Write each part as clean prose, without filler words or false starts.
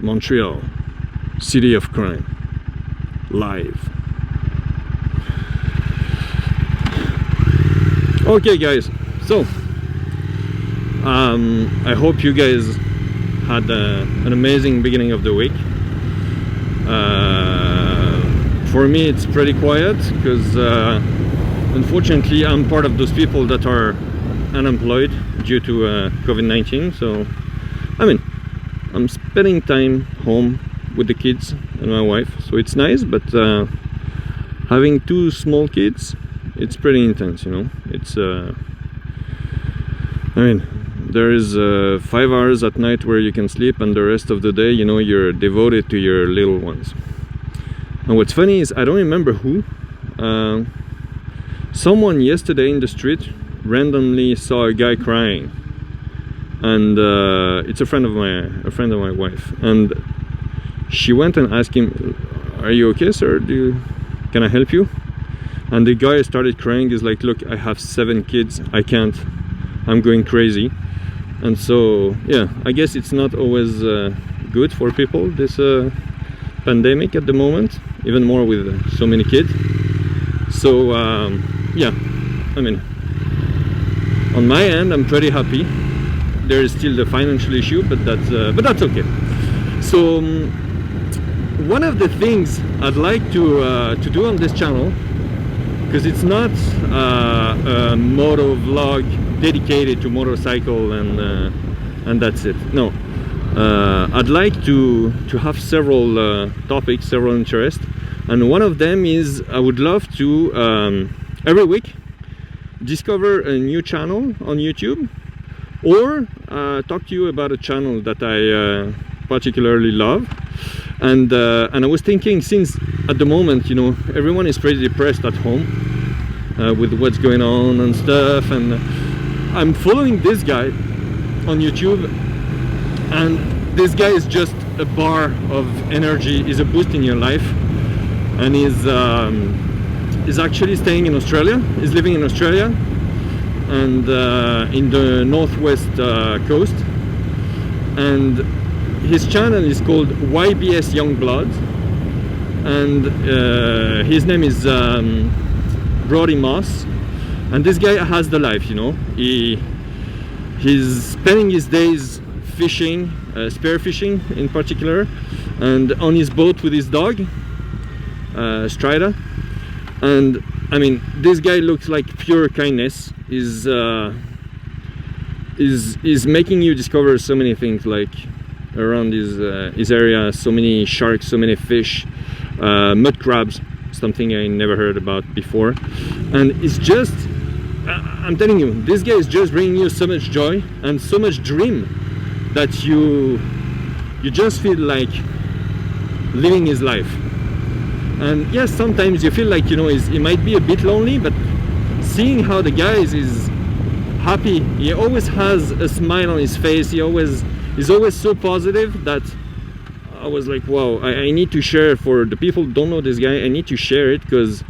Montreal, city of crime, live. Okay guys, so I hope you guys had an amazing beginning of the week. For me it's pretty quiet because unfortunately I'm part of those people that are unemployed due to COVID-19. So I mean, I'm spending time home with the kids and my wife, so it's nice, but having two small kids, it's pretty intense, you know. It's I mean, there is 5 hours at night where you can sleep, and the rest of the day, you know, you're devoted to your little ones. And what's funny is I don't remember who, someone yesterday in the street randomly saw a guy crying, and it's a friend of my wife, and she went and asked him, "Are you okay, sir? Can I help you?" And the guy started crying. He's like, "Look, I have 7 kids. I can't. I'm going crazy." And so yeah, I guess it's not always good for people, this pandemic at the moment, even more with so many kids. So yeah, I mean, on my end I'm pretty happy. There is still the financial issue, but that's okay. So one of the things I'd like to do on this channel, because it's not a moto vlog dedicated to motorcycle and that's it. No, I'd like to have several topics, several interests, and one of them is I would love to every week discover a new channel on YouTube, or talk to you about a channel that I particularly love. And I was thinking, since at the moment, you know, everyone is pretty depressed at home with what's going on and stuff, and I'm following this guy on YouTube, and this guy is just a bar of energy, is a boost in your life, and is actually staying in Australia. He's living in Australia, and in the northwest coast, and his channel is called YBS Youngblood, and his name is Brody Moss. And this guy has the life, you know. He's spending his days fishing, spear fishing in particular, and on his boat with his dog, Strida. And I mean, this guy looks like pure kindness. Is making you discover so many things, like around his area, so many sharks, so many fish, mud crabs, something I never heard about before. And it's just, I'm telling you, this guy is just bringing you so much joy and so much dream that you just feel like living his life. And yes, sometimes you feel like, you know, he might be a bit lonely, but seeing how the guy is happy, he always has a smile on his face, he's always so positive, that I was like, wow, I need to share. For the people who don't know this guy, I need to share it, because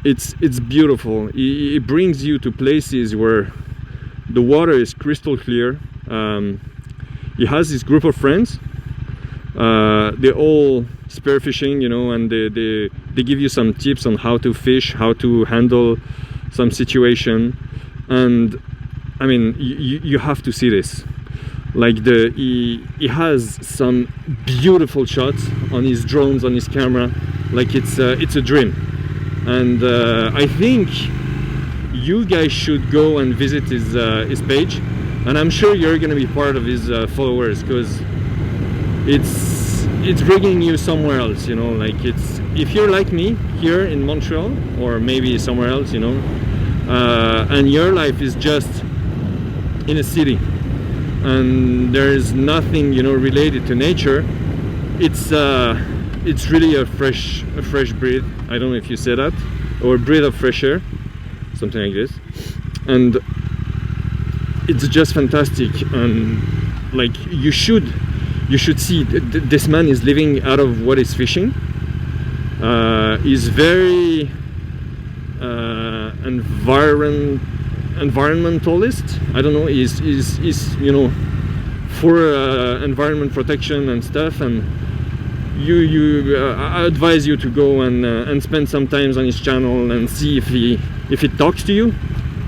it's beautiful. He brings you to places where the water is crystal clear. He has his group of friends, they're all spearfishing, you know, and they give you some tips on how to fish, how to handle some situation. And I mean, you have to see this. Like he has some beautiful shots on his drones, on his camera, like it's a dream. And I think you guys should go and visit his page, and I'm sure you're gonna be part of his followers, because it's bringing you somewhere else, you know. Like, it's, if you're like me here in Montreal, or maybe somewhere else, you know, and your life is just in a city and there is nothing, you know, related to nature, it's really a fresh breath. I don't know if you say that, or breath of fresh air, something like this. And it's just fantastic. And like, you should see this man is living out of what is fishing. He's very environmentalist. I don't know, he's you know, for environment protection and stuff, and I advise you to go and spend some time on his channel and see if it talks to you.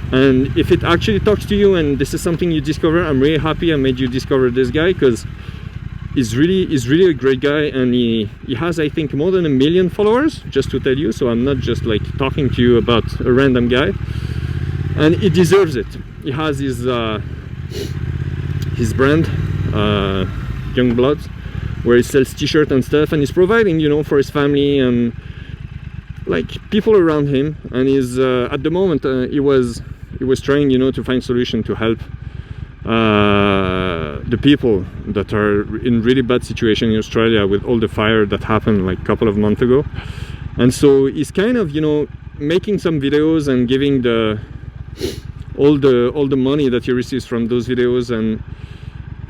And if it actually talks to you and this is something you discover, I'm really happy I made you discover this guy, because he's really a great guy, and he has, I think, more than 1 million followers, just to tell you. So I'm not just like talking to you about a random guy, and he deserves it. He has his brand, Young Blood, where he sells t-shirts and stuff, and he's providing, you know, for his family and like people around him. And he's at the moment he was trying, you know, to find solution to help the people that are in really bad situation in Australia with all the fire that happened like a couple of months ago. And so he's kind of, you know, making some videos and giving all the money that he receives from those videos. And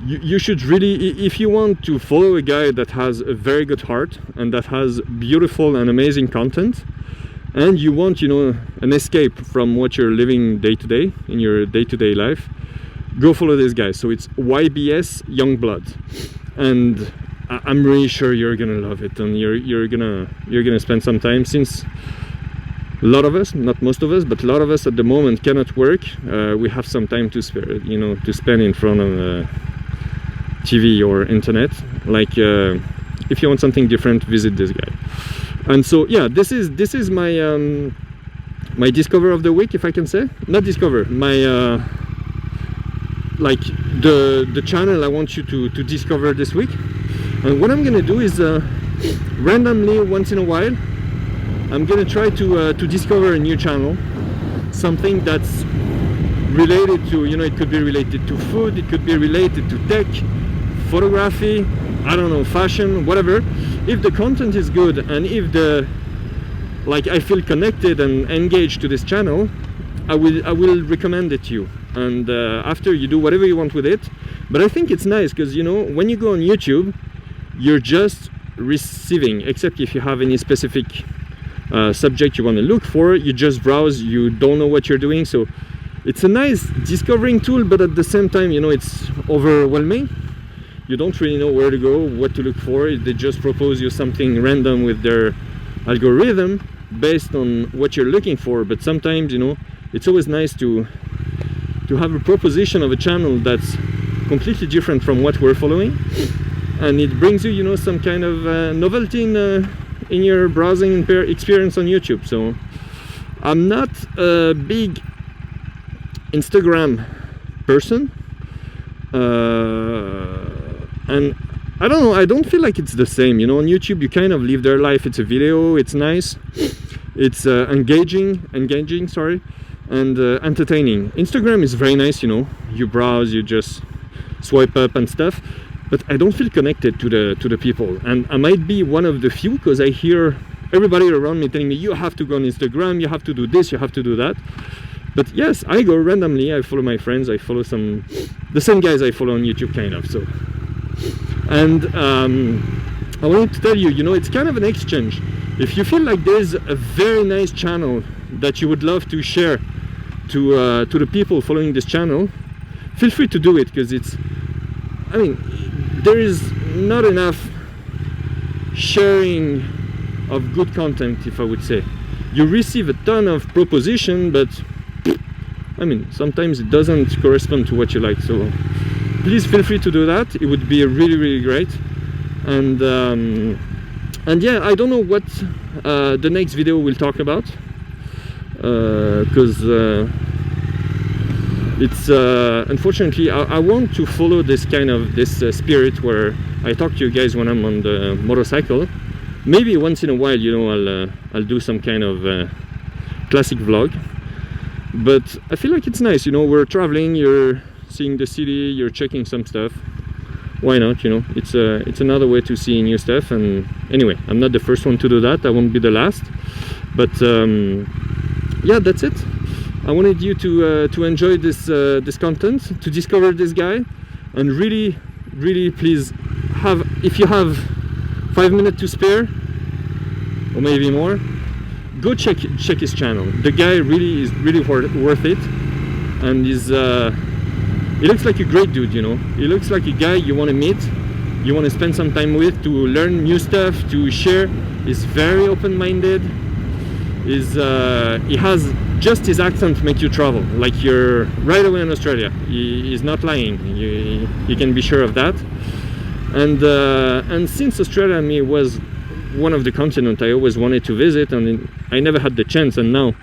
you should really, if you want to follow a guy that has a very good heart and that has beautiful and amazing content, and you want, you know, an escape from what you're living day to day in your day-to-day life, go follow this guy. So it's YBS Youngblood, and I'm really sure you're gonna love it, and you're gonna spend some time, since a lot of us, not most of us, but a lot of us at the moment cannot work. We have some time to spare, you know, to spend in front of TV or internet. Like if you want something different, visit this guy. And so yeah, this is my my discover of the week, if I can say. Not discover, my like the channel I want you to discover this week. And what I'm gonna do is randomly, once in a while, I'm gonna try to discover a new channel, something that's related to, you know, it could be related to food, it could be related to tech, photography, I don't know, fashion, whatever. If the content is good and if I feel connected and engaged to this channel, I will recommend it to you. And after, you do whatever you want with it. But I think it's nice because, you know, when you go on YouTube, you're just receiving, except if you have any specific subject you want to look for, you just browse, you don't know what you're doing. So it's a nice discovering tool, but at the same time, you know, it's overwhelming. You don't really know where to go, what to look for. They just propose you something random with their algorithm based on what you're looking for. But sometimes, you know, it's always nice to have a proposition of a channel that's completely different from what we're following, and it brings you, you know, some kind of novelty in your browsing experience on YouTube. So I'm not a big Instagram person, and I don't know, I don't feel like it's the same, you know. On YouTube you kind of live their life, it's a video, it's nice, it's engaging, sorry, and entertaining. Instagram is very nice, you know, you browse, you just swipe up and stuff, but I don't feel connected to the people. And I might be one of the few, because I hear everybody around me telling me, you have to go on Instagram, you have to do this, you have to do that. But yes, I go randomly, I follow my friends, I follow the same guys I follow on YouTube, kind of. So, and I wanted to tell you, you know, it's kind of an exchange. If you feel like there's a very nice channel that you would love to share to the people following this channel, feel free to do it, because I mean, there is not enough sharing of good content, if I would say. You receive a ton of proposition, but I mean, sometimes it doesn't correspond to what you like. So please feel free to do that. It would be really great. And yeah, I don't know what the next video will talk about, because it's unfortunately I want to follow this kind of spirit where I talk to you guys when I'm on the motorcycle. Maybe once in a while, you know, I'll do some kind of classic vlog. But I feel like it's nice, you know, we're traveling, you're seeing the city, you're checking some stuff. Why not, you know? It's another way to see new stuff. And anyway, I'm not the first one to do that, I won't be the last. But yeah, that's it. I wanted you to enjoy this content, to discover this guy, and really please if you have 5 minutes to spare, or maybe more, go check his channel. The guy really is worth it, and he looks like a great dude, you know. He looks like a guy you want to meet, you want to spend some time with, to learn new stuff, to share. He's very open-minded. He has just his accent make you travel, like you're right away in Australia. He's not lying. You can be sure of that. And since Australia and me was one of the continents I always wanted to visit, and I never had the chance, and now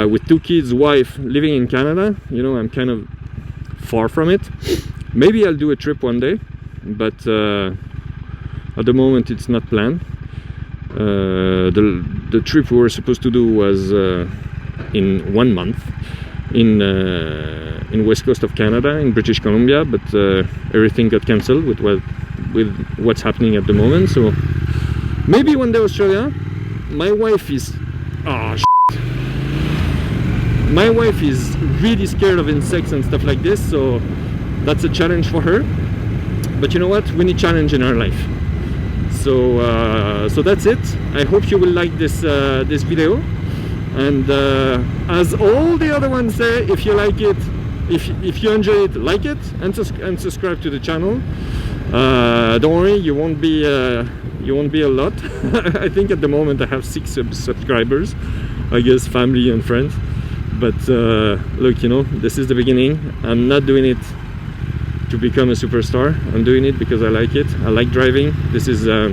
with 2 kids, wife, living in Canada, you know, I'm kind of far from it. Maybe I'll do a trip one day, but at the moment it's not planned. The trip we were supposed to do was in 1 month in west coast of Canada, in British Columbia, but everything got cancelled with what's happening at the moment. So maybe one day Australia. My wife is my wife is really scared of insects and stuff like this, so that's a challenge for her. But you know what, we need challenge in our life. So that's it. I hope you will like this this video, and as all the other ones say, if you like it, if you enjoy it, like it and subscribe to the channel. Don't worry, you won't be a lot. I think at the moment I have 6 subscribers, I guess family and friends. But look, you know, this is the beginning. I'm not doing it to become a superstar. I'm doing it because I like it. I like driving. This is a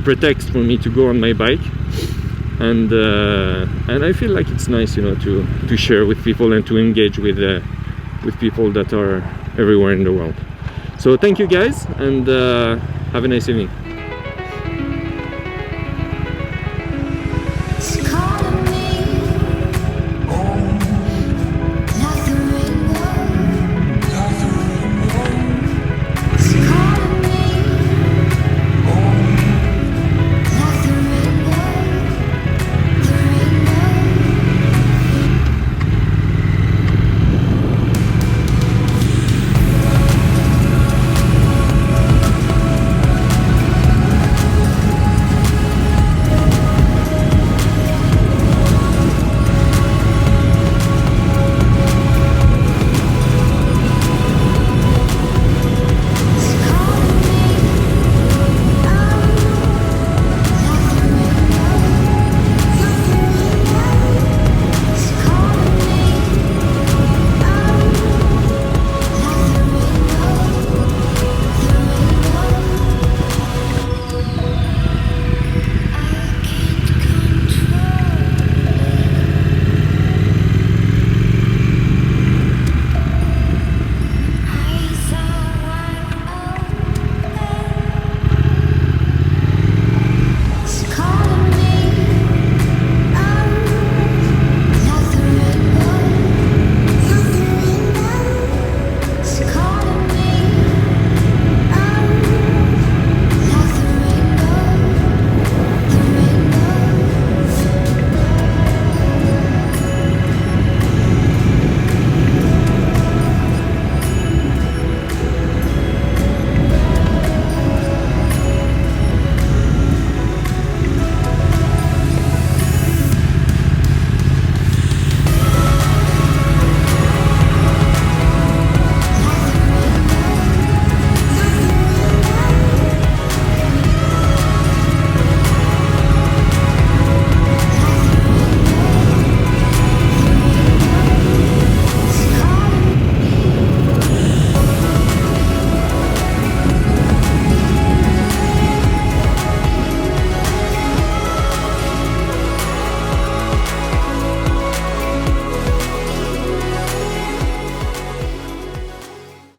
pretext for me to go on my bike, and I feel like it's nice, you know, to share with people and to engage with people that are everywhere in the world. So thank you guys, and have a nice evening.